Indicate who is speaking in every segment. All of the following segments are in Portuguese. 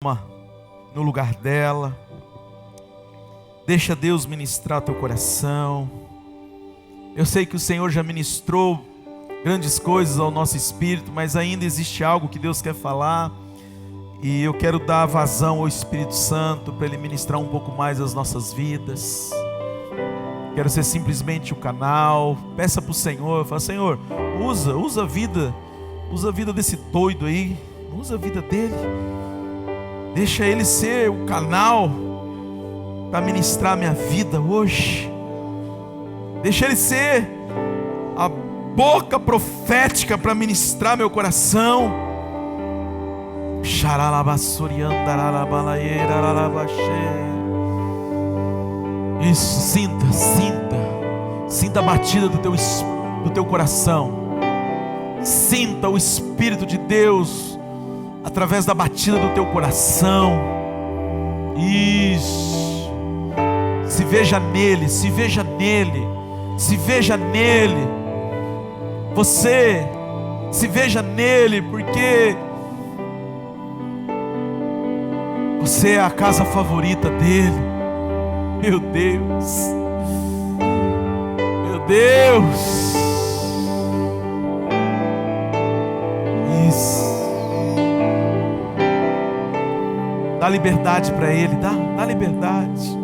Speaker 1: No lugar dela. Deixa Deus ministrar teu coração. Eu sei que o Senhor já ministrou grandes coisas ao nosso espírito, mas ainda existe algo que Deus quer falar, e eu quero dar vazão ao Espírito Santo para Ele ministrar um pouco mais as nossas vidas. Quero ser simplesmente o canal. Peça para o Senhor, fala: Senhor, usa a vida desse doido aí, usa a vida dele. Deixa ele ser o canal para ministrar a minha vida hoje. Deixa ele ser a boca profética para ministrar meu coração. Isso, sinta a batida do teu coração. Sinta o Espírito de Deus através da batida do teu coração. Isso. Se veja nele. Você se veja nele, porque você é a casa favorita dele. Meu Deus. Isso. Dá liberdade para ele, dá liberdade.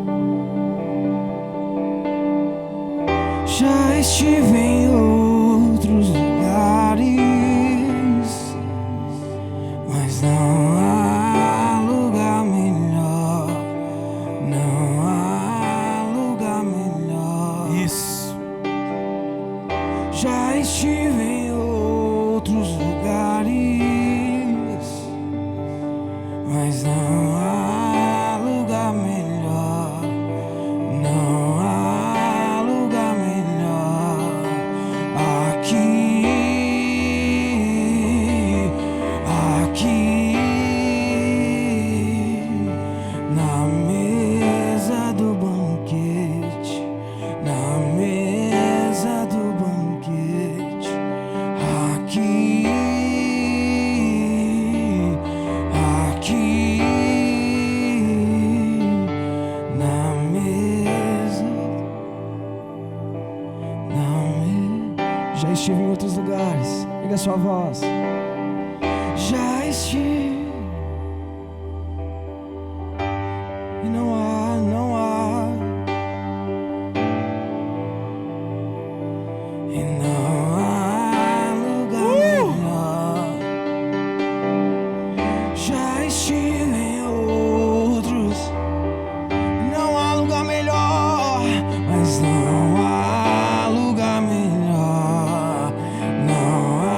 Speaker 2: Já estive em outros lugares, mas não há lugar melhor. Não há lugar melhor.
Speaker 1: Isso.
Speaker 2: Já estive em outros lugares, mas não há lugar melhor. Não há lugar melhor. Aqui, na mesa do banquete, na mesa do banquete. Aqui, na mesa. Já estive em outros lugares. Pega a sua voz. Já estive. E não há. E não há lugar melhor. Já estive em outros. Não há lugar melhor. Mas não há lugar melhor. Não há.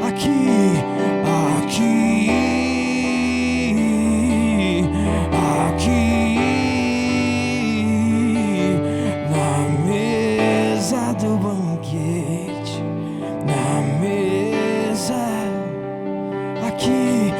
Speaker 2: Aqui, na mesa do banquete, na mesa. Aqui,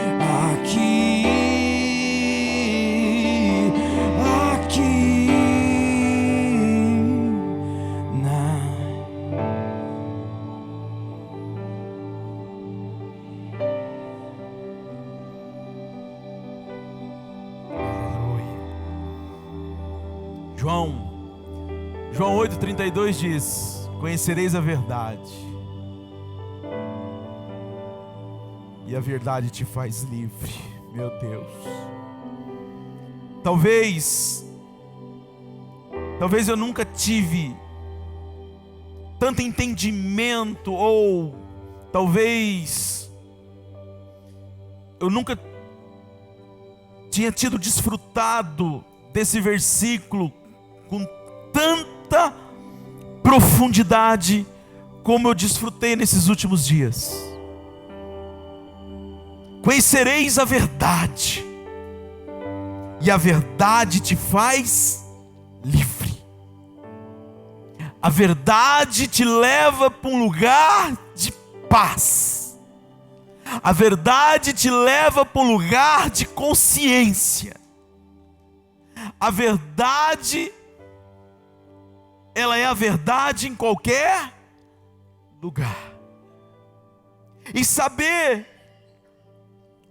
Speaker 1: João 8,32 diz: conhecereis a verdade, e a verdade te faz livre. Meu Deus. Talvez eu nunca tive tanto entendimento, ou talvez eu nunca tinha tido desfrutado desse versículo com tanta profundidade como eu desfrutei nesses últimos dias. Conhecereis a verdade, e a verdade te faz livre. A verdade te leva para um lugar de paz. A verdade te leva para um lugar de consciência. A verdade, ela é a verdade em qualquer lugar. E saber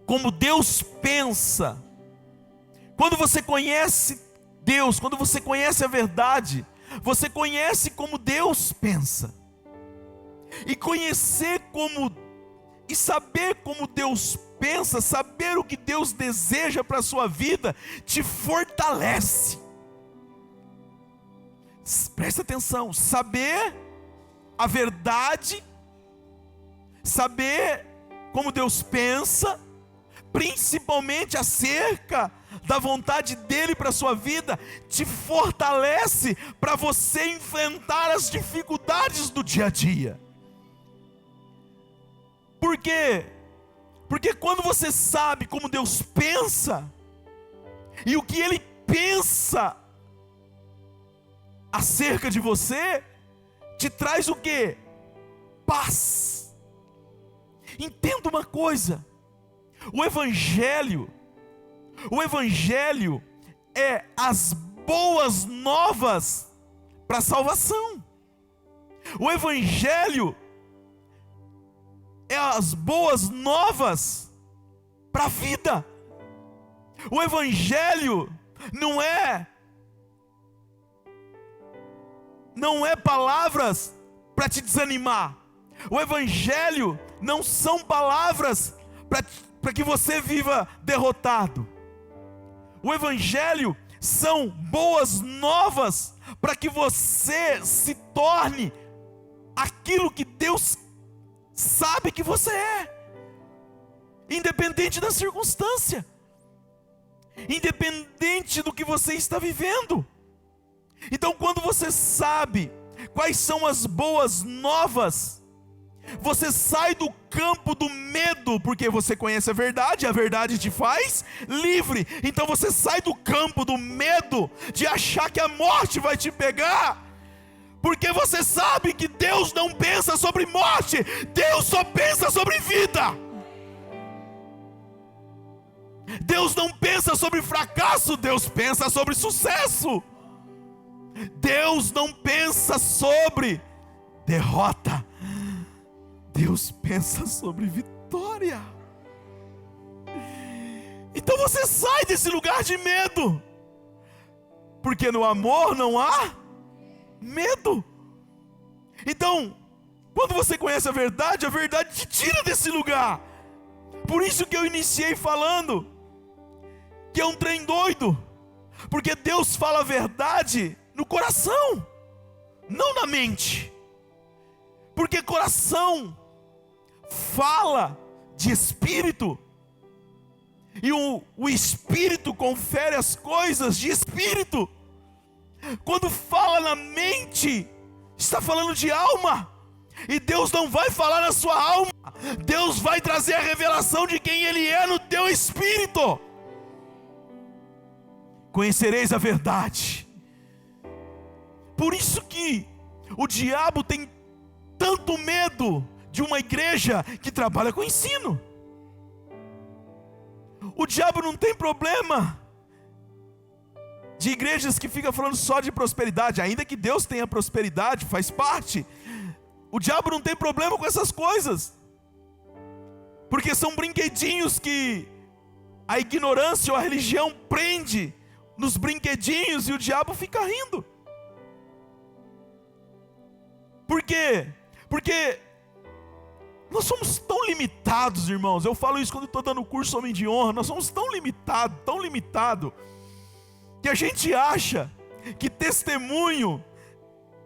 Speaker 1: como Deus pensa, quando você conhece Deus, quando você conhece a verdade, você conhece como Deus pensa. E conhecer e saber como Deus pensa, saber o que Deus deseja para a sua vida, te fortalece. Presta atenção, saber a verdade, saber como Deus pensa, principalmente acerca da vontade dele para a sua vida, te fortalece para você enfrentar as dificuldades do dia a dia. Por quê? Porque quando você sabe como Deus pensa, e o que Ele pensa acerca de você, te traz o quê? Paz. Entenda uma coisa, o Evangelho é as boas novas para a salvação. O Evangelho é as boas novas para a vida. O Evangelho não é palavras para te desanimar. O Evangelho não são palavras para que você viva derrotado. O Evangelho são boas novas para que você se torne aquilo que Deus sabe que você é, independente da circunstância, independente do que você está vivendo. Então, quando você sabe quais são as boas novas, você sai do campo do medo, porque você conhece a verdade te faz livre. Então você sai do campo do medo, de achar que a morte vai te pegar, porque você sabe que Deus não pensa sobre morte, Deus só pensa sobre vida. Deus não pensa sobre fracasso, Deus pensa sobre sucesso. Deus não pensa sobre derrota, Deus pensa sobre vitória. Então você sai desse lugar de medo, porque no amor não há medo. Então, quando você conhece a verdade te tira desse lugar. Por isso que eu iniciei falando que é um trem doido, porque Deus fala a verdade no coração, não na mente. Porque coração fala de espírito, e o espírito confere as coisas de espírito. Quando fala na mente, está falando de alma. E Deus não vai falar na sua alma, Deus vai trazer a revelação de quem Ele é no teu espírito. Conhecereis a verdade. Por isso que o diabo tem tanto medo de uma igreja que trabalha com ensino. O diabo não tem problema de igrejas que ficam falando só de prosperidade, ainda que Deus tenha prosperidade, faz parte. O diabo não tem problema com essas coisas, porque são brinquedinhos que a ignorância ou a religião prende nos brinquedinhos, e o diabo fica rindo. Por quê? Porque nós somos tão limitados, irmãos. Eu falo isso quando estou dando o curso Homem de Honra. Nós somos tão limitados, que a gente acha que testemunho,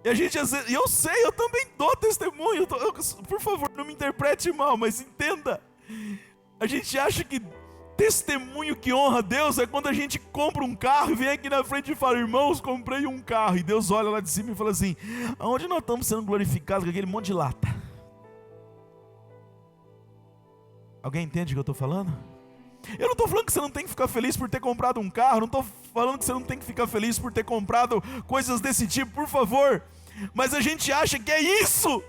Speaker 1: e a gente às vezes, eu sei, eu também dou testemunho, por favor, não me interprete mal, mas entenda, a gente acha que testemunho que honra Deus é quando a gente compra um carro e vem aqui na frente e fala: irmãos, comprei um carro, e Deus olha lá de cima e fala assim: aonde nós estamos sendo glorificados com aquele monte de lata? Alguém entende o que eu estou falando? Eu não estou falando que você não tem que ficar feliz por ter comprado um carro, não estou falando que você não tem que ficar feliz por ter comprado coisas desse tipo, por favor. Mas a gente acha que é isso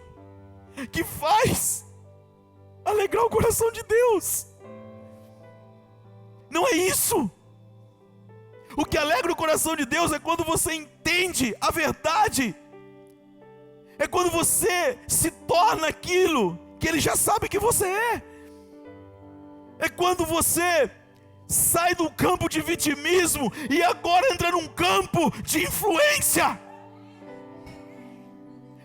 Speaker 1: que faz alegrar o coração de Deus. Não é isso. O que alegra o coração de Deus é quando você entende a verdade. É quando você se torna aquilo que Ele já sabe que você é. É quando você sai do campo de vitimismo e agora entra num campo de influência.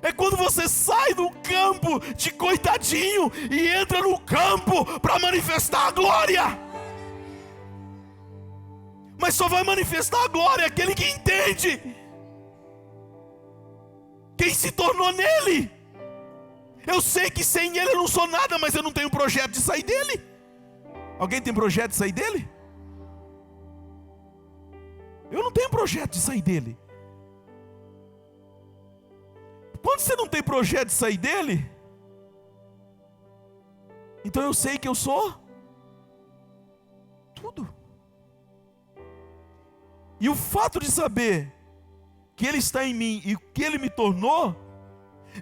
Speaker 1: É quando você sai do campo de coitadinho e entra no campo para manifestar a glória. Mas só vai manifestar a glória aquele que entende quem se tornou nele. Eu sei que sem ele eu não sou nada, mas eu não tenho projeto de sair dele. Alguém tem projeto de sair dele? Eu não tenho projeto de sair dele. Quando você não tem projeto de sair dele, então eu sei que eu sou tudo. E o fato de saber que ele está em mim e o que ele me tornou,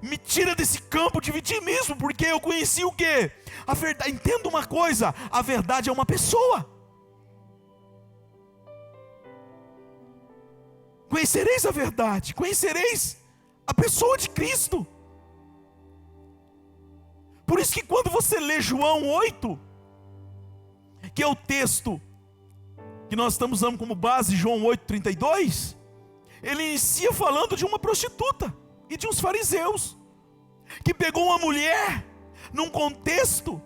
Speaker 1: me tira desse campo de vitimismo, porque eu conheci o quê? A verdade. Entenda uma coisa, a verdade é uma pessoa. Conhecereis a verdade, conhecereis a pessoa de Cristo. Por isso que quando você lê João 8, que é o texto que nós estamos usando como base, João 8:32, ele inicia falando de uma prostituta e de uns fariseus, que pegou uma mulher num contexto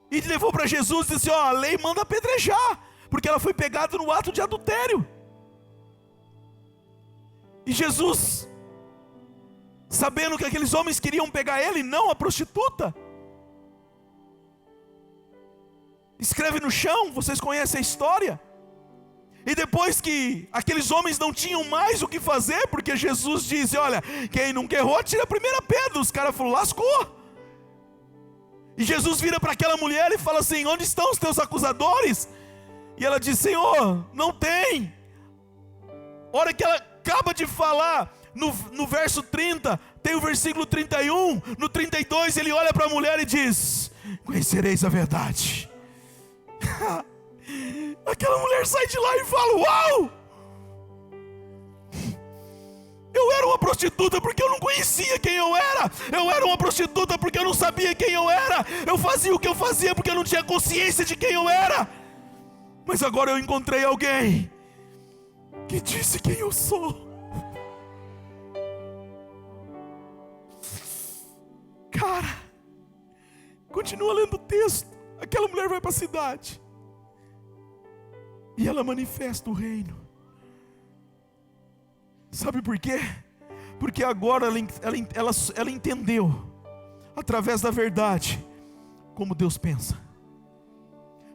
Speaker 1: e levou para Jesus e disse: ó, a lei manda apedrejar, porque ela foi pegada no ato de adultério. E Jesus, sabendo que aqueles homens queriam pegar ele, não a prostituta, escreve no chão, vocês conhecem a história. E depois que aqueles homens não tinham mais o que fazer, porque Jesus disse: olha, quem nunca errou, tira a primeira pedra. Os caras falaram: lascou. E Jesus vira para aquela mulher e fala assim: onde estão os teus acusadores? E ela diz: Senhor, não tem. Hora que ela acaba de falar, no verso 30, tem o versículo 31, no 32 ele olha para a mulher e diz: conhecereis a verdade. Aquela mulher sai de lá e fala: uau! Eu era uma prostituta porque eu não conhecia quem eu era. Eu era uma prostituta porque eu não sabia quem eu era. Eu fazia o que eu fazia porque eu não tinha consciência de quem eu era. Mas agora eu encontrei alguém que disse quem eu sou. Cara, continua lendo o texto. Aquela mulher vai para a cidade e ela manifesta o reino. Sabe por quê? Porque agora ela entendeu, através da verdade, como Deus pensa.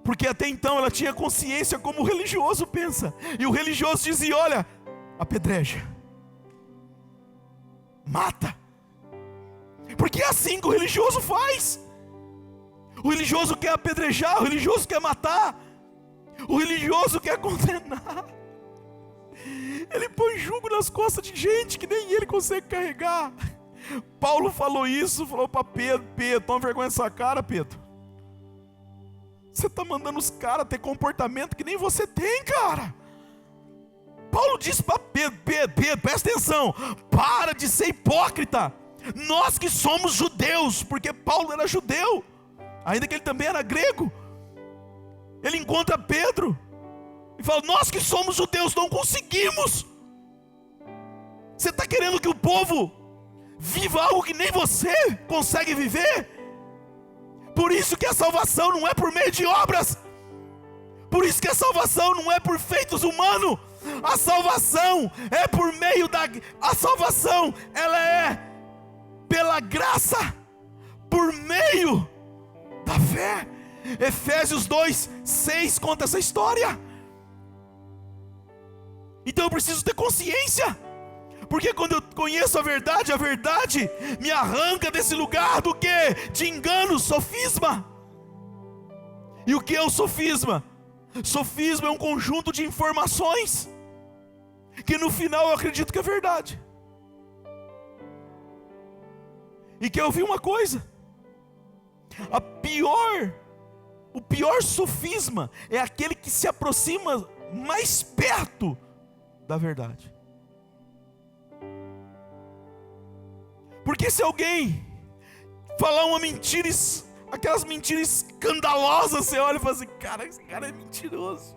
Speaker 1: Porque até então ela tinha consciência como o religioso pensa. E o religioso dizia: olha, apedreja, mata. Porque é assim que o religioso faz. O religioso quer apedrejar, o religioso quer matar, o religioso quer condenar. Ele põe jugo nas costas de gente que nem ele consegue carregar. Paulo falou isso, falou para Pedro: Pedro, toma vergonha dessa cara, Pedro. Você está mandando os caras ter comportamento que nem você tem, cara. Paulo disse para Pedro: Pedro, presta atenção, para de ser hipócrita. Nós que somos judeus, porque Paulo era judeu, ainda que ele também era grego. Ele encontra Pedro e fala: nós que somos judeus não conseguimos. Você está querendo que o povo viva algo que nem você consegue viver? Por isso que a salvação não é por meio de obras. Por isso que a salvação não é por feitos humanos. A salvação é por meio da... A salvação, ela é pela graça, por meio da fé. Efésios 2:6 conta essa história. Então eu preciso ter consciência, porque quando eu conheço a verdade me arranca desse lugar do que? De engano, sofisma. E o que é o sofisma? Sofisma é um conjunto de informações que no final eu acredito que é verdade. E quer ouvir uma coisa? O pior sofisma é aquele que se aproxima mais perto da verdade. Porque se alguém falar uma mentira Aquelas mentiras escandalosas, você olha e fala assim, cara, esse cara é mentiroso.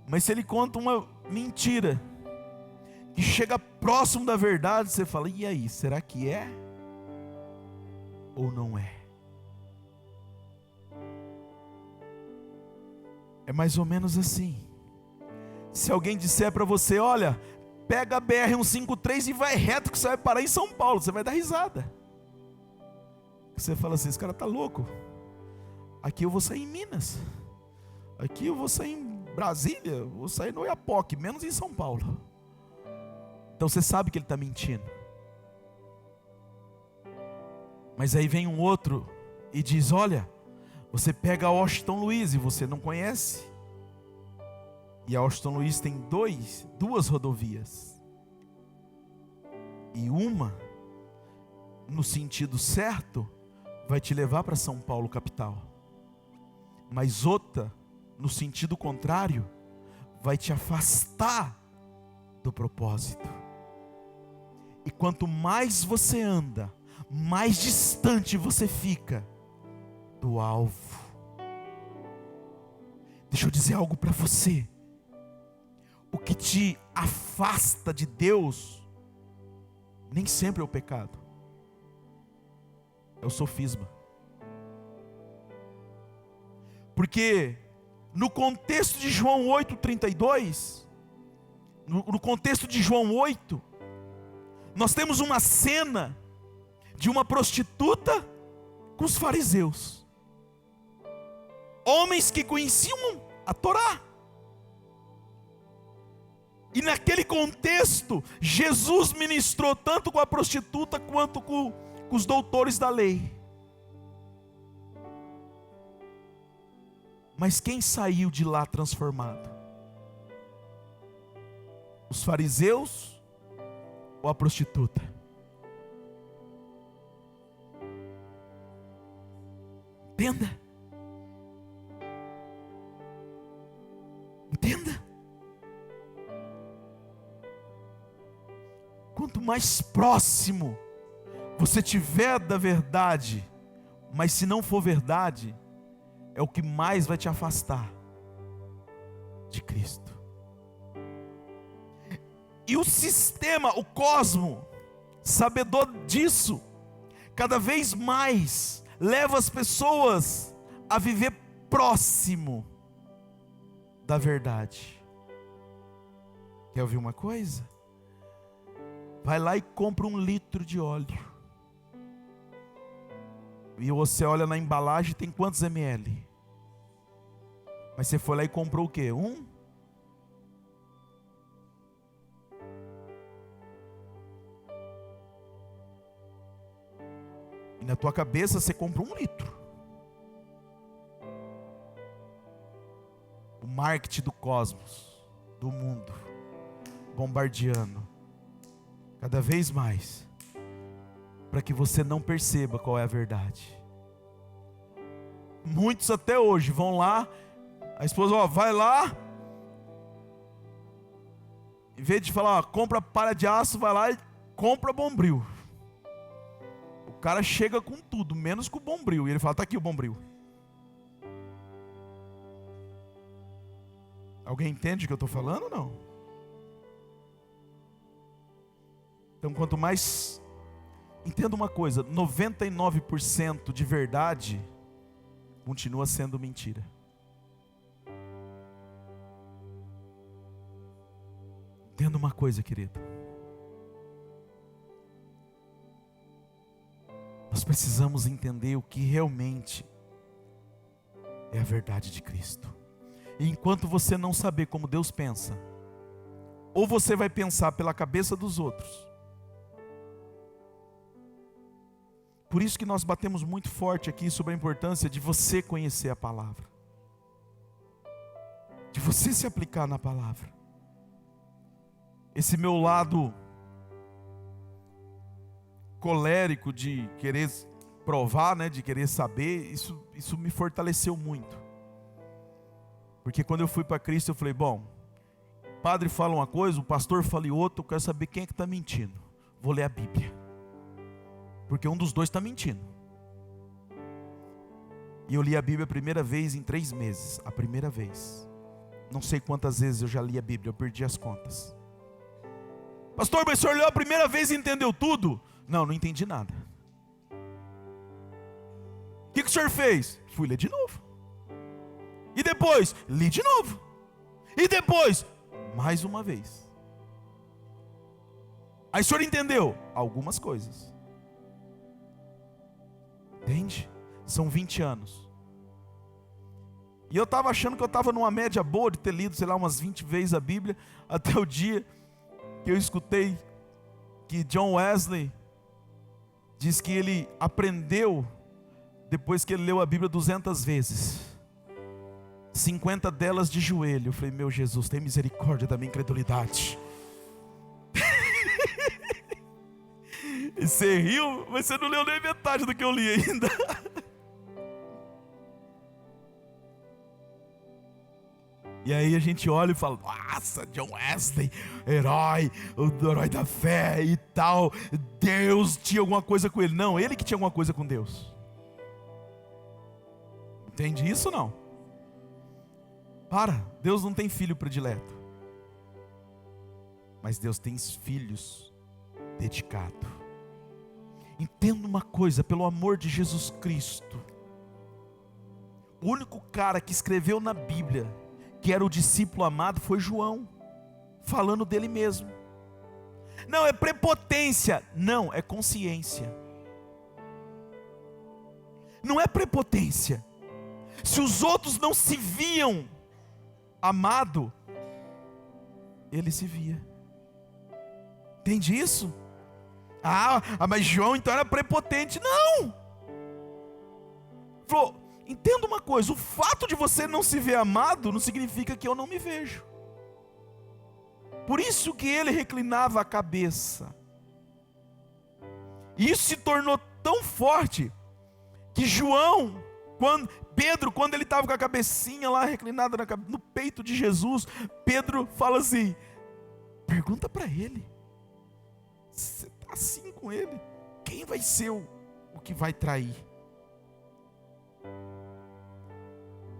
Speaker 1: Mas se ele conta uma mentira que chega próximo da verdade, você fala, e aí, será que é? Ou não é? É mais ou menos assim. Se alguém disser para você, olha, pega a BR-153 e vai reto que você vai parar em São Paulo, você vai dar risada. Você fala assim, esse cara tá louco. Aqui eu vou sair em Minas. Aqui eu vou sair em Brasília, vou sair no Oiapoque, menos em São Paulo. Então você sabe que ele está mentindo. Mas aí vem um outro e diz, olha, você pega a Washington Luiz e você não conhece. E a Washington Luiz tem duas rodovias. E uma, no sentido certo, vai te levar para São Paulo, capital. Mas outra, no sentido contrário, vai te afastar do propósito. E quanto mais você anda, mais distante você fica do alvo. Deixa eu dizer algo para você. O que te afasta de Deus nem sempre é o pecado, é o sofisma. Porque no contexto de João 8,32, no contexto de João 8, nós temos uma cena de uma prostituta com os fariseus, homens que conheciam a Torá. E naquele contexto, Jesus ministrou tanto com a prostituta quanto com os doutores da lei. Mas quem saiu de lá transformado? Os fariseus ou a prostituta? Entenda. Entenda. Quanto mais próximo você tiver da verdade, mas se não for verdade, é o que mais vai te afastar de Cristo. E o sistema, o cosmo, sabedor disso, cada vez mais leva as pessoas a viver próximo da verdade. Quer ouvir uma coisa? Vai lá e compra 1 litro de óleo. E você olha na embalagem, tem quantos ml? Mas você foi lá e comprou o quê? 1? E na tua cabeça você compra 1 litro. O marketing do cosmos, do mundo, bombardeando cada vez mais, para que você não perceba qual é a verdade. Muitos até hoje vão lá, a esposa, vai lá, em vez de falar, compra palha de aço, vai lá e compra Bombril. O cara chega com tudo, menos com o Bombril, e ele fala, tá aqui o Bombril. Alguém entende o que eu estou falando ou não? Então, quanto mais... Entenda uma coisa, 99% de verdade continua sendo mentira. Entenda uma coisa, querido. Nós precisamos entender o que realmente é a verdade de Cristo. E enquanto você não saber como Deus pensa, ou você vai pensar pela cabeça dos outros. Por isso que nós batemos muito forte aqui sobre a importância de você conhecer a palavra, de você se aplicar na palavra. Esse meu lado colérico de querer provar, né, de querer saber, isso me fortaleceu muito. Porque quando eu fui para Cristo, eu falei, bom, o padre fala uma coisa, o pastor fala outra, eu quero saber quem é que está mentindo. Vou ler a Bíblia. Porque um dos dois está mentindo. E eu li a Bíblia a primeira vez em 3 meses. A primeira vez. Não sei quantas vezes eu já li a Bíblia, eu perdi as contas. Pastor, mas o senhor leu a primeira vez e entendeu tudo? Não, não entendi nada. O que o senhor fez? Fui ler de novo. E depois, li de novo. E depois, mais uma vez. Aí o senhor entendeu? Algumas coisas. Entende? São 20 anos. E eu estava achando que eu estava numa média boa de ter lido, sei lá, umas 20 vezes a Bíblia, até o dia que eu escutei que John Wesley diz que ele aprendeu, depois que ele leu a Bíblia 200 vezes, 50 delas de joelho. Eu falei, meu Jesus, tem misericórdia da minha incredulidade. E você riu, mas você não leu nem metade do que eu li ainda. E aí a gente olha e fala, nossa, John Wesley, herói, o herói da fé e tal. Deus tinha alguma coisa com ele. Não, ele que tinha alguma coisa com Deus. Entende isso ou não? Deus não tem filho predileto. Mas Deus tem filhos dedicados. Entenda uma coisa, pelo amor de Jesus Cristo. O único cara que escreveu na Bíblia que era o discípulo amado foi João, falando dele mesmo. Não é prepotência, não, é consciência. Não é prepotência. Se os outros não se viam amado, ele se via. Entende isso? Mas João então era prepotente. Não! Falou, entenda uma coisa, o fato de você não se ver amado não significa que eu não me vejo. Por isso que ele reclinava a cabeça. E isso se tornou tão forte que Pedro, quando ele estava com a cabecinha lá reclinada no peito de Jesus, Pedro fala assim, pergunta para ele, você está assim com ele, quem vai ser o que vai trair?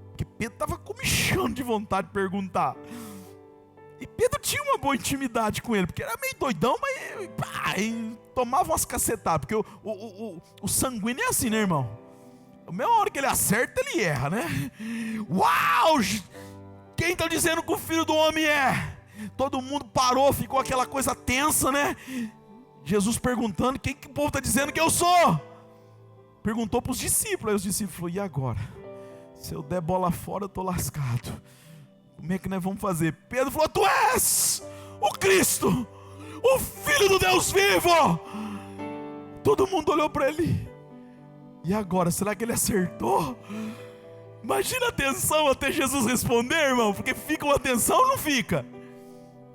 Speaker 1: Porque Pedro estava comichando de vontade de perguntar. E Pedro tinha uma boa intimidade com ele, porque era meio doidão, mas tomava umas cacetadas. Porque o sanguíneo é assim, né, irmão? A mesma hora que ele acerta, ele erra, né? Uau! Quem está dizendo que o Filho do Homem é? Todo mundo parou, ficou aquela coisa tensa, né? Jesus perguntando, quem que o povo está dizendo que eu sou? Perguntou para os discípulos, aí os discípulos falaram, e agora? Se eu der bola fora, eu estou lascado. Como é que nós vamos fazer? Pedro falou, tu és o Cristo, o Filho do Deus vivo. Todo mundo olhou para ele. E agora, será que ele acertou? Imagina a tensão até Jesus responder, irmão. Porque fica uma tensão ou não fica?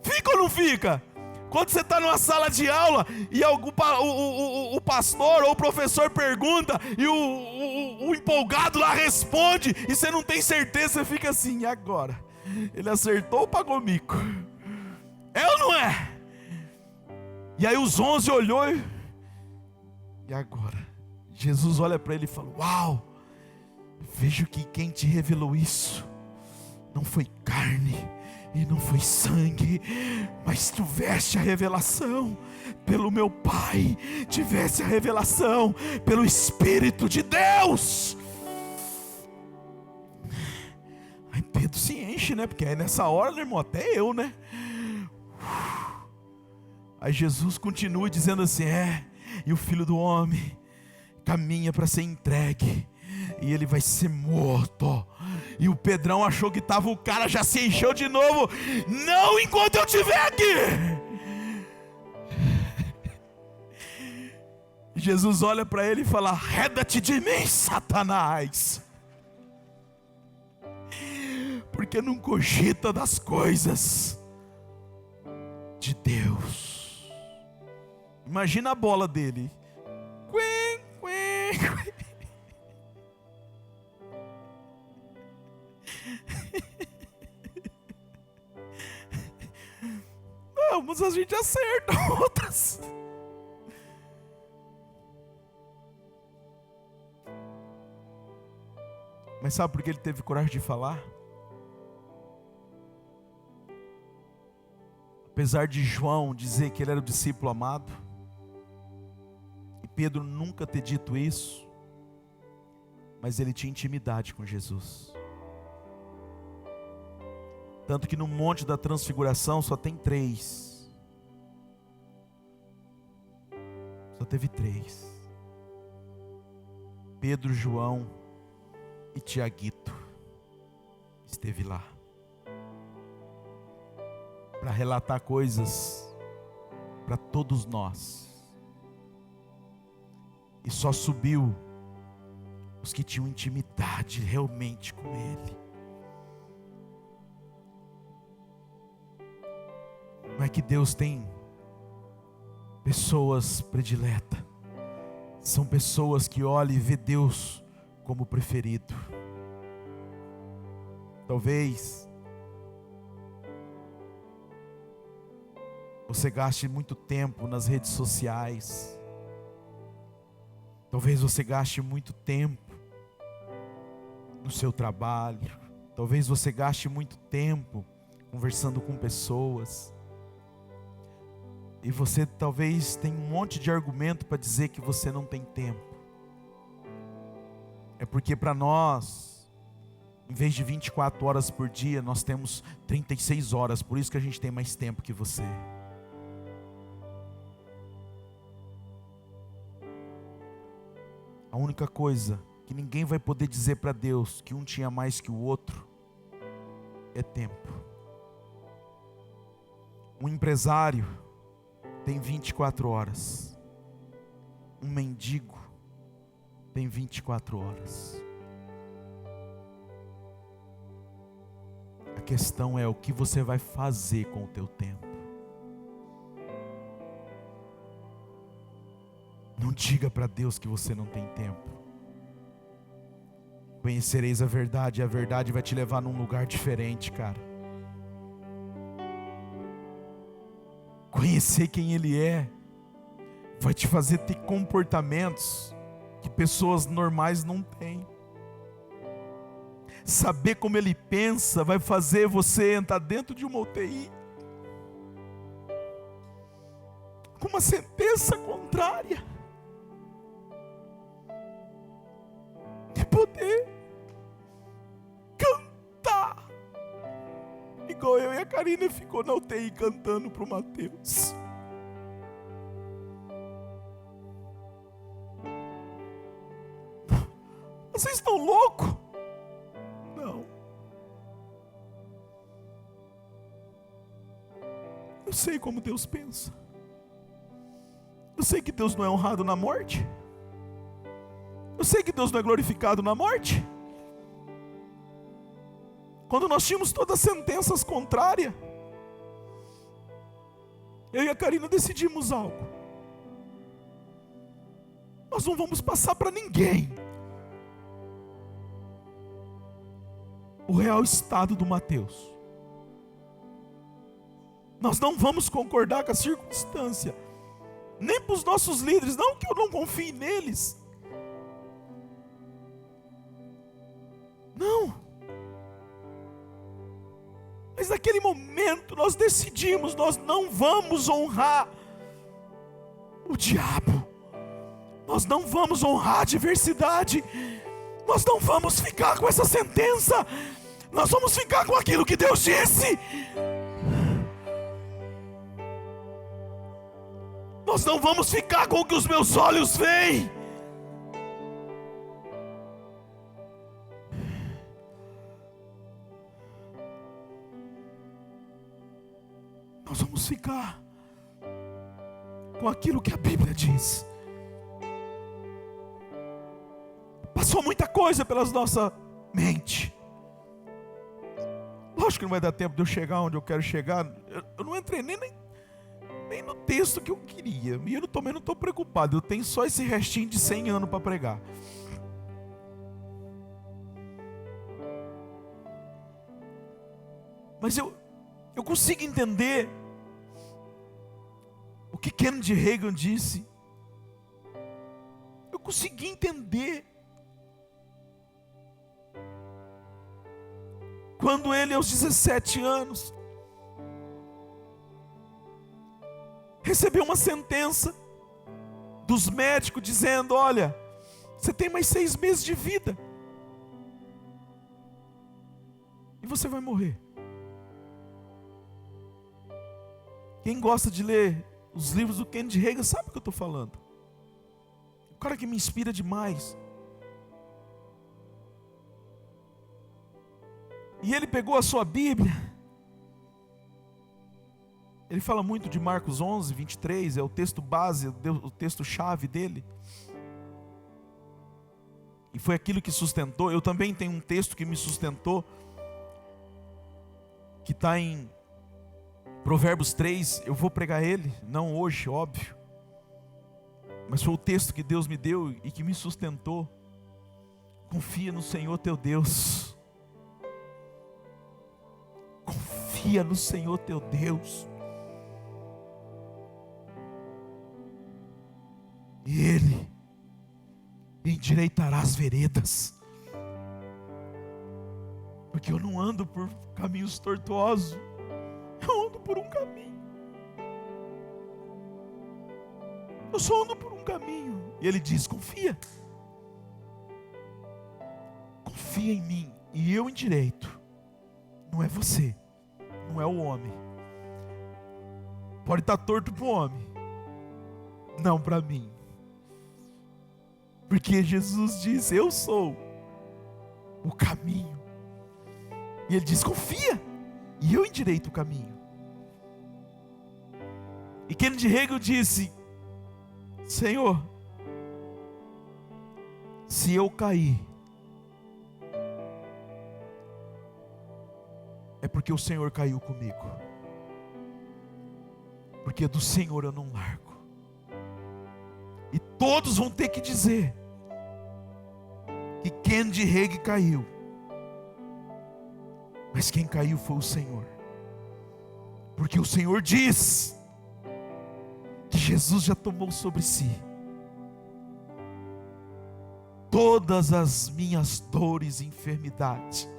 Speaker 1: Fica ou não fica? Quando você está numa sala de aula e o pastor ou o professor pergunta e o empolgado lá responde e você não tem certeza, você fica assim, e agora? Ele acertou ou pagou mico? É ou não é? E aí os 11 olhou e agora? Jesus olha para ele e fala, uau, vejo que quem te revelou isso não foi carne e não foi sangue, mas tiveste a revelação pelo meu Pai, tiveste a revelação pelo Espírito de Deus. Aí Pedro se enche, né? Porque é nessa hora, meu irmão, até eu, né? Aí Jesus continua dizendo assim, e o Filho do Homem caminha para ser entregue, e ele vai ser morto. E o Pedrão achou que o cara já se encheu de novo. Não enquanto eu estiver aqui. Jesus olha para ele e fala, arreda-te de mim, Satanás, porque não cogita das coisas de Deus. Imagina a bola dele. Mas a gente acerta, outras Mas sabe por que ele teve coragem de falar? Apesar de João dizer que ele era o discípulo amado, e Pedro nunca ter dito isso, mas ele tinha intimidade com Jesus. Tanto que no Monte da Transfiguração só tem 3. Só teve 3. Pedro, João e Tiaguito esteve lá para relatar coisas para todos nós. E só subiu os que tinham intimidade realmente com Ele. Não é que Deus tem pessoas prediletas. São pessoas que olham e vê Deus como preferido. Talvez você gaste muito tempo nas redes sociais. Talvez você gaste muito tempo no seu trabalho. Talvez você gaste muito tempo conversando com pessoas. E você talvez tenha um monte de argumento para dizer que você não tem tempo. É porque para nós, em vez de 24 horas por dia, nós temos 36 horas. Por isso que a gente tem mais tempo que você. A única coisa que ninguém vai poder dizer para Deus que um tinha mais que o outro é tempo. Um empresário tem 24 horas. Um mendigo tem 24 horas. A questão é o que você vai fazer com o teu tempo. Não diga para Deus que você não tem tempo. Conhecereis a verdade, e a verdade vai te levar num lugar diferente, cara. Conhecer quem Ele é vai te fazer ter comportamentos que pessoas normais não têm. Saber como Ele pensa vai fazer você entrar dentro de uma UTI com uma sentença contrária e poder cantar igual eu e a Karina ficou na UTI cantando para o Mateus. Vocês estão loucos? Não. Eu sei como Deus pensa. Eu sei que Deus não é honrado na morte. Eu sei que Deus não é glorificado na morte. Quando nós tínhamos todas as sentenças contrárias, eu e a Karina decidimos algo. Nós não vamos passar para ninguém o real estado do Mateus. Nós não vamos concordar com a circunstância, nem para os nossos líderes, não que eu não confie neles. Não. Mas naquele momento nós decidimos, nós não vamos honrar o diabo. Nós não vamos honrar a adversidade. Nós não vamos ficar com essa sentença. Nós vamos ficar com aquilo que Deus disse. Nós não vamos ficar com o que os meus olhos veem. Nós vamos ficar com aquilo que a Bíblia diz. Passou muita coisa pela nossa mente. Lógico que não vai dar tempo de eu chegar onde eu quero chegar. Eu não entrei nem no texto que eu queria. E eu também não estou preocupado. Eu tenho só esse restinho de 100 anos para pregar. Mas eu consigo entender o que Kennedy Reagan disse. Eu consegui entender Quando ele, aos 17 anos, recebeu uma sentença dos médicos dizendo: olha, você tem mais 6 meses de vida e você vai morrer. Quem gosta de ler os livros do Kennedy Hagin sabe o que eu estou falando. O cara que me inspira demais. E ele pegou a sua Bíblia. Ele fala muito de Marcos 11, 23, é o texto base, o texto chave dele. E foi aquilo que sustentou. Eu também tenho um texto que me sustentou, que está em Provérbios 3. Eu vou pregar ele, não hoje, óbvio, mas foi o texto que Deus me deu e que me sustentou. Confia no Senhor teu Deus. Confia no Senhor teu Deus, e Ele endireitará as veredas. Porque eu não ando por caminhos tortuosos, eu ando por um caminho. Eu só ando por um caminho. E Ele diz: confia. Confia em mim e eu endireito. Não é você, não é o homem. Pode estar torto para o homem, não para mim. Porque Jesus diz: eu sou o caminho. E Ele diz: confia, e eu endireito o caminho. E Kennedy Hagin disse: Senhor, se eu cair, é porque o Senhor caiu comigo. Porque do Senhor eu não largo. E todos vão ter que dizer que Kennedy Hagin caiu, mas quem caiu foi o Senhor. Porque o Senhor diz que Jesus já tomou sobre si todas as minhas dores e enfermidades,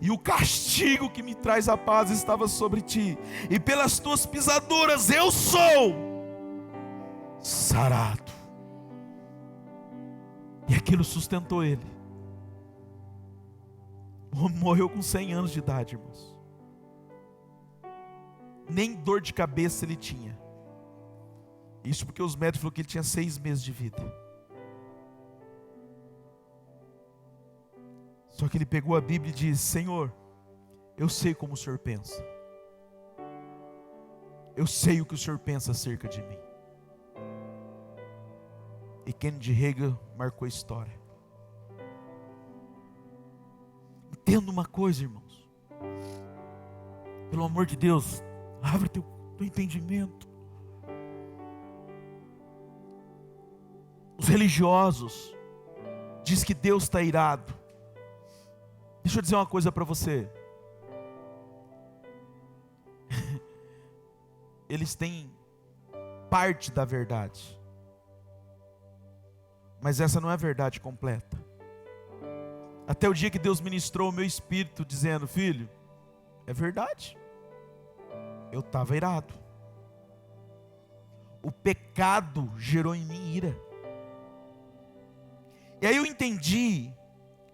Speaker 1: e o castigo que me traz a paz estava sobre ti, e pelas tuas pisaduras eu sou sarado. E aquilo sustentou ele. O homem morreu com 100 anos de idade, irmãos. Nem dor de cabeça ele tinha. Isso porque os médicos falaram que ele tinha 6 meses de vida. Só que ele pegou a Bíblia e disse: Senhor, eu sei como o Senhor pensa. Eu sei o que o Senhor pensa acerca de mim. E Kennedy Hagin marcou a história. Entenda uma coisa, irmãos. Pelo amor de Deus, abre teu entendimento. Os religiosos dizem que Deus está irado. Deixa eu dizer uma coisa para você. Eles têm parte da verdade, mas essa não é a verdade completa. Até o dia que Deus ministrou o meu espírito dizendo: filho, é verdade, eu estava irado. O pecado gerou em mim ira. E aí eu entendi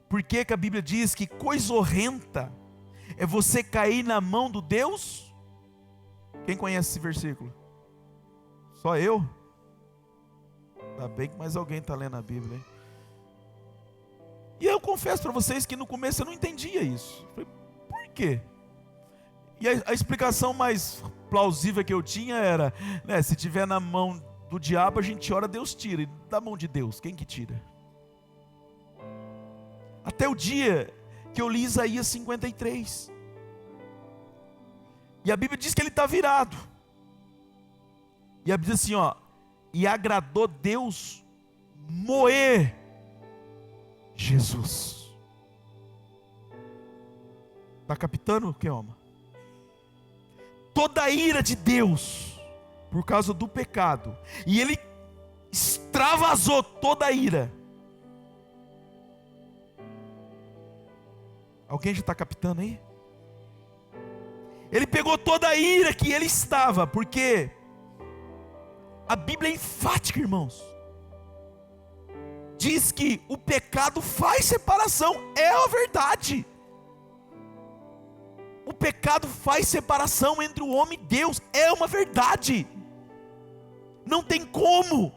Speaker 1: por que a Bíblia diz que coisa horrenda é você cair na mão do Deus. Quem conhece esse versículo? Só eu? Ainda bem que mais alguém está lendo a Bíblia, hein? E eu confesso para vocês que no começo eu não entendia isso. Falei, por quê? E a explicação mais plausível que eu tinha era, né, se tiver na mão do diabo a gente ora, Deus tira. E da mão de Deus, quem que tira? Até o dia que eu li Isaías 53. E a Bíblia diz que ele está virado. E a Bíblia diz assim, ó: e agradou Deus moer Jesus. Está captando o que, homem? Toda a ira de Deus por causa do pecado, e ele extravasou toda a ira Alguém já está captando aí? Ele pegou toda a ira que ele estava, porque a Bíblia é enfática, irmãos. Diz que o pecado faz separação, é a verdade. O pecado faz separação entre o homem e Deus, é uma verdade. Não tem como.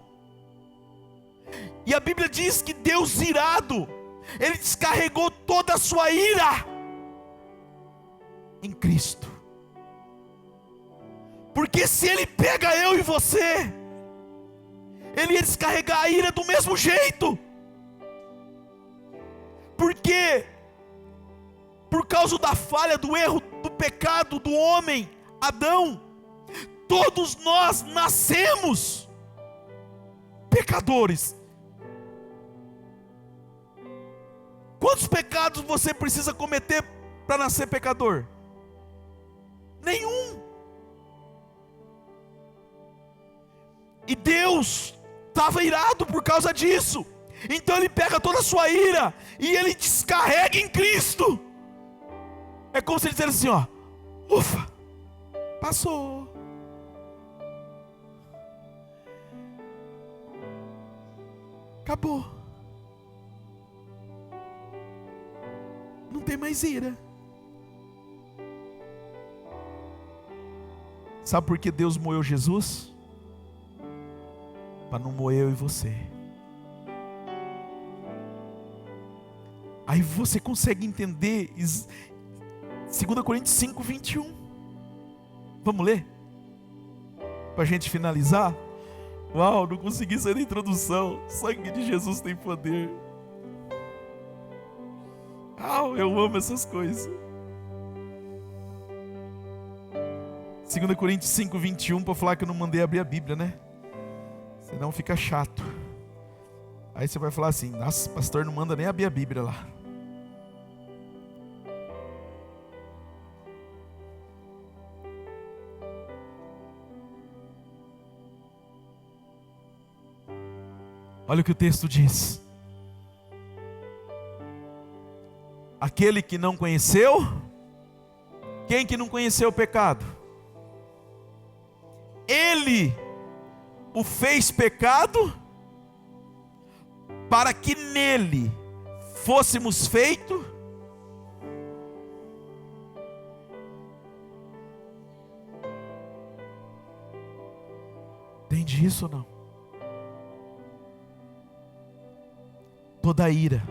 Speaker 1: E a Bíblia diz que Deus irado, Ele descarregou toda a sua ira em Cristo. Porque se Ele pega eu e você, Ele ia descarregar a ira do mesmo jeito. Porque por causa da falha, do erro, do pecado do homem, Adão, todos nós nascemos pecadores. Quantos pecados você precisa cometer para nascer pecador? Nenhum. E Deus estava irado por causa disso. Então Ele pega toda a sua ira e Ele descarrega em Cristo. É como se Ele dissesse assim, ó, ufa, passou. Acabou. Não tem mais ira. Sabe por que Deus moeu Jesus? Para não moer eu e você. Aí você consegue entender 2 Coríntios 5, 21. Vamos ler? Para a gente finalizar. Uau, não consegui sair da introdução. O sangue de Jesus tem poder. Eu amo essas coisas. 2 Coríntios 5, 21, para falar que eu não mandei abrir a Bíblia, né? Senão fica chato. Aí você vai falar assim, nossa, pastor não manda nem abrir a Bíblia lá. Olha o que o texto diz. Aquele que não conheceu, quem que não conheceu o pecado? Ele o fez pecado, para que nele fôssemos feitos entende isso ou não? Toda a ira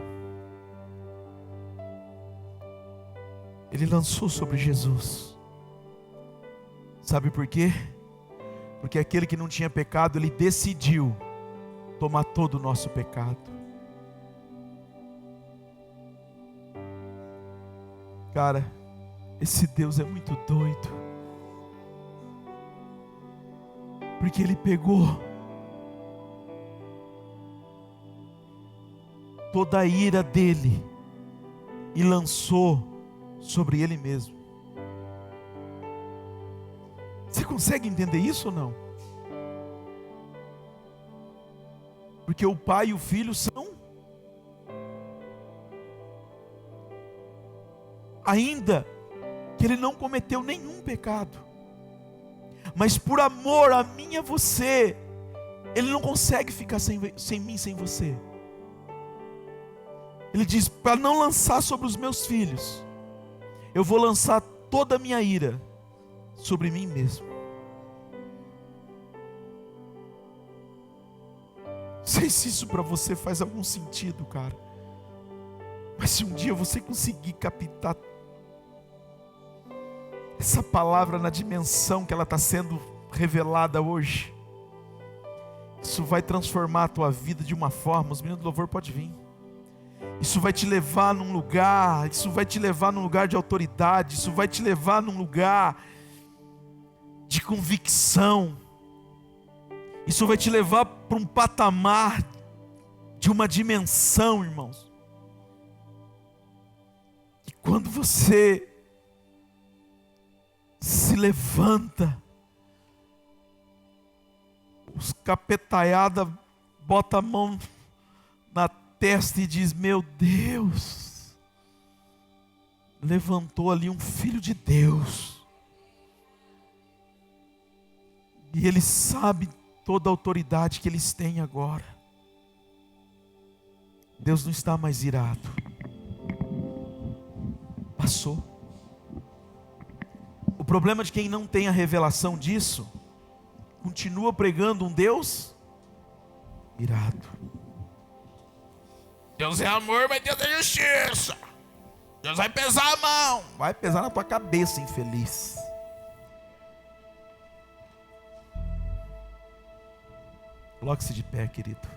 Speaker 1: Ele lançou sobre Jesus. Sabe por quê? Porque aquele que não tinha pecado, Ele decidiu tomar todo o nosso pecado. Cara, esse Deus é muito doido. Porque Ele pegou toda a ira dele e lançou sobre Ele mesmo. Você consegue entender isso ou não? Porque o pai e o filho são, ainda que ele não cometeu nenhum pecado, mas por amor a mim e a você, ele não consegue ficar sem mim, sem você. Ele diz, para não lançar sobre os meus filhos, eu vou lançar toda a minha ira sobre mim mesmo. Não sei se isso para você faz algum sentido, cara. Mas se um dia você conseguir captar essa palavra na dimensão que ela está sendo revelada hoje, isso vai transformar a tua vida de uma forma. Os meninos do louvor podem vir. Isso vai te levar num lugar, isso vai te levar num lugar de autoridade, isso vai te levar num lugar de convicção. Isso vai te levar para um patamar de uma dimensão, irmãos. E quando você se levanta, os capetaiada bota a mão na testa e diz, meu Deus, levantou ali um filho de Deus. E Ele sabe toda a autoridade que eles têm agora. Deus não está mais irado. Passou. O problema de quem não tem a revelação disso, continua pregando um Deus irado. Deus é amor, mas Deus é justiça. Deus vai pesar a mão. Vai pesar na tua cabeça, infeliz. Coloque-se de pé, querido.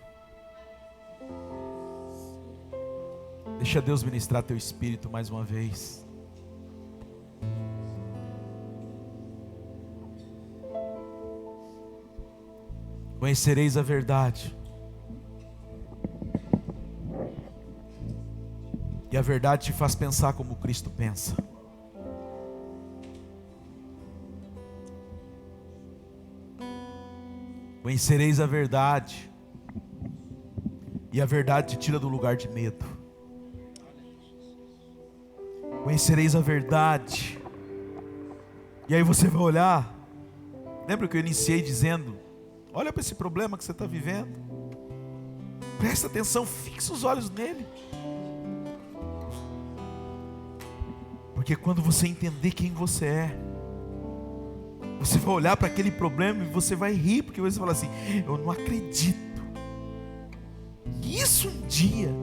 Speaker 1: Deixa Deus ministrar teu espírito mais uma vez. Conhecereis a verdade, e a verdade te faz pensar como Cristo pensa. Conhecereis a verdade, e a verdade te tira do lugar de medo. Conhecereis a verdade, e aí você vai olhar. Lembra que eu iniciei dizendo: olha para esse problema que você está vivendo, presta atenção, fixa os olhos nele. Porque quando você entender quem você é, você vai olhar para aquele problema e você vai rir, porque você vai falar assim: eu não acredito que isso um dia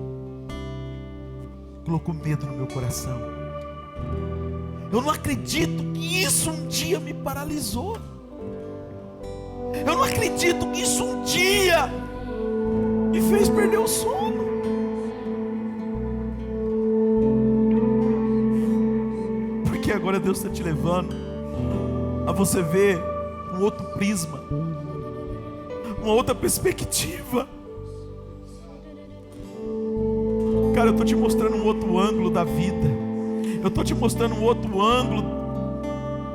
Speaker 1: colocou medo no meu coração. Eu não acredito que isso um dia me paralisou. Eu não acredito que isso um dia me fez perder o sono. Porque agora Deus está te levando a você ver um outro prisma, uma outra perspectiva. Cara, eu estou te mostrando um outro ângulo da vida. Eu estou te mostrando um outro ângulo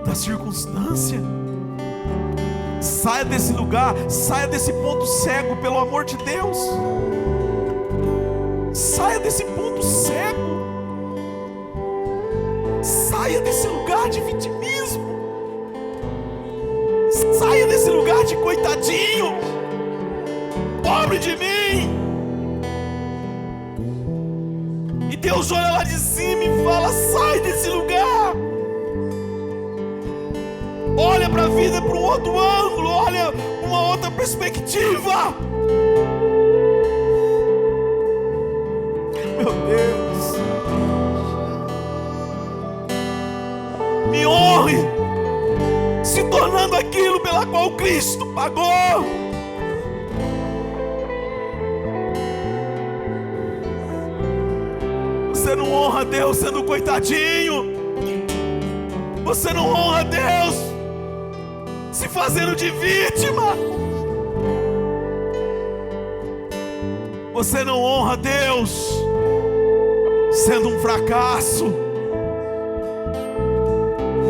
Speaker 1: da circunstância. Saia desse lugar, saia desse ponto cego, pelo amor de Deus. Saia desse ponto cego. Saia desse lugar de vitimismo. Saia desse lugar de coitadinho, pobre de mim. E Deus olha lá de cima e fala: sai desse lugar. Olha para a vida por um outro ângulo, olha uma outra perspectiva. Meu Deus, me honre, se tornando aquilo pela qual Cristo pagou. Você não honra Deus sendo coitadinho. Você não honra Deus se fazendo de vítima. Você não honra Deus sendo um fracasso.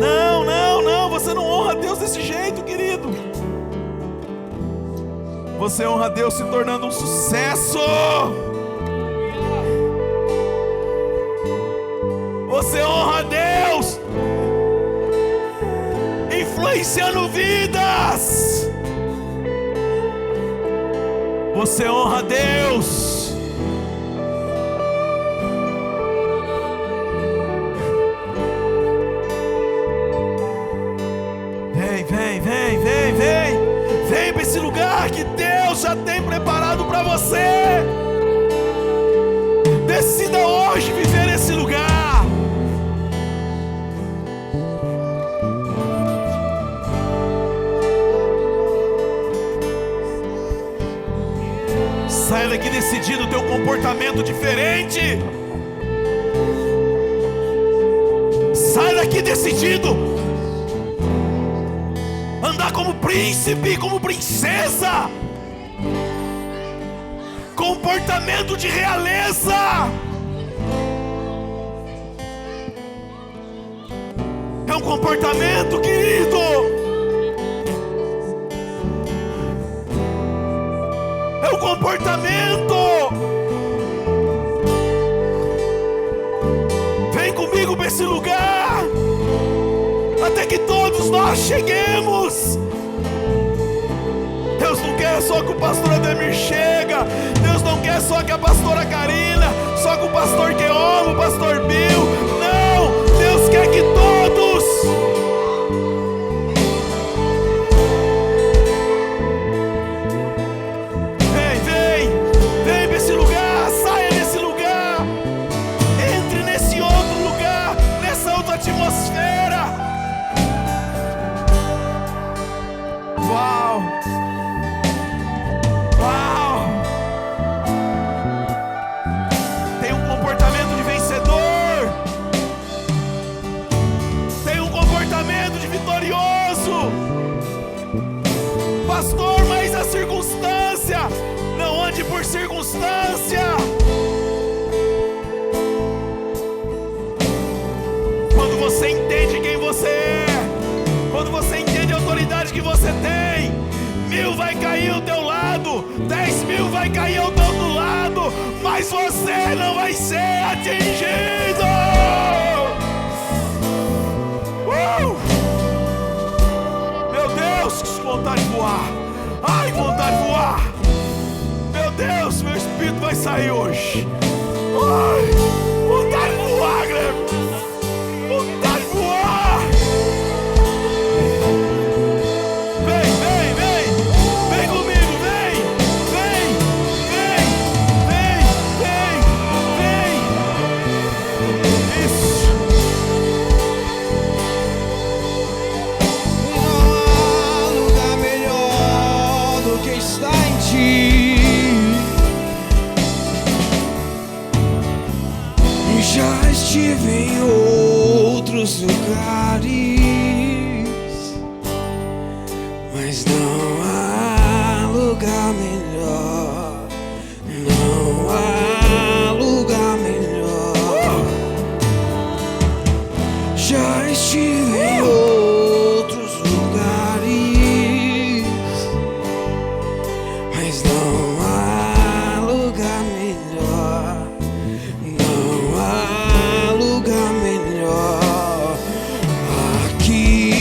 Speaker 1: Não, não, não. Você não honra Deus desse jeito, querido. Você honra Deus se tornando um sucesso. Você honra Deus influenciando vidas. Você honra Deus vem para esse lugar que Deus já tem preparado para você. Decida hoje viver nesse lugar. Saia daqui decidindo ter um comportamento diferente. Saia daqui decidido andar como príncipe, como princesa. Comportamento de realeza. É um comportamento, querido. É um comportamento. Vem comigo para nesse lugar, até que todos nós cheguemos. Deus não quer só que o pastor Ademir chega. Deus não quer só que a pastora Karina, só que o pastor Keoma, o pastor Bill. Não, Deus quer que todos. Vem para esse lugar, saia desse lugar, entre nesse outro lugar, nessa outra atmosfera. Uau! Uau! Tem um comportamento de vencedor, tem um comportamento de vitorioso. Pastor, mas a circunstância, não ande por circunstância. Quando você entende quem você é, quando você entende a autoridade que você tem, 1000 vai cair ao teu lado, 10.000 vai cair ao teu outro lado, mas você não vai ser atingido. Meu Deus, que vontade de voar. Ai, que vontade de voar. Meu Deus, meu espírito vai sair hoje. Ai, vontade de voar, Guilherme. Vontade de voar. Vem comigo, vem. Isso.
Speaker 2: Não há lugar melhor do que está em ti. Já estive em outros lugares, mas não há lugar melhor. Não há lugar melhor. Já estive em outros lugares, mas não há lugar melhor. Não há lugar melhor. Aqui,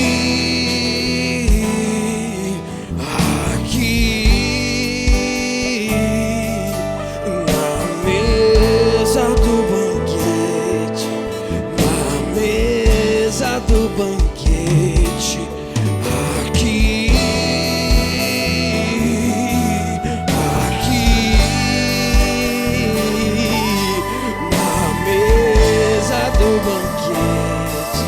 Speaker 2: na mesa do banquete, na mesa do banquete. Aqui, na mesa do banquete,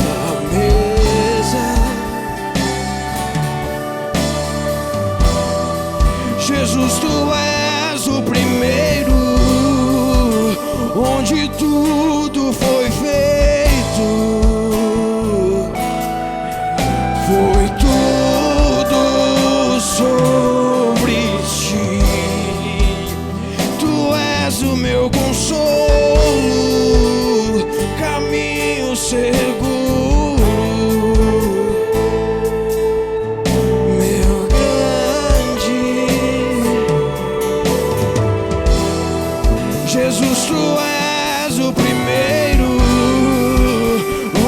Speaker 2: na mesa. Jesus, tu és o primeiro, onde tudo foi feito. Foi tudo sobre ti. Tu és o meu consolo, caminho seguro. Meu grande Jesus, tu és o primeiro,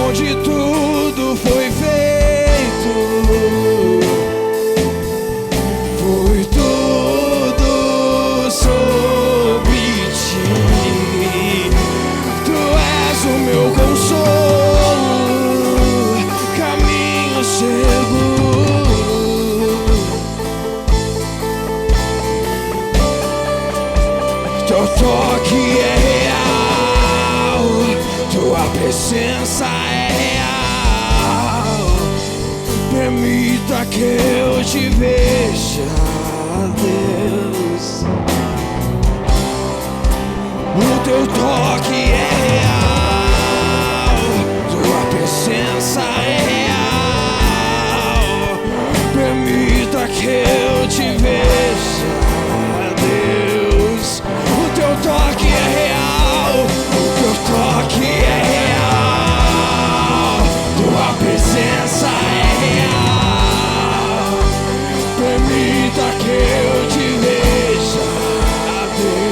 Speaker 2: onde tudo foi feito. Foi tudo sobre ti. Tu és o meu consolo, caminho seguro. Teu toque é real, tua presença é real. Permita que eu te veja, Deus. O teu toque é real, tua presença é real. Permita que eu te veja, Deus. O teu toque é real, o teu toque é real. Tua presença é real. Permita que eu te veja, Deus.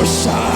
Speaker 2: força.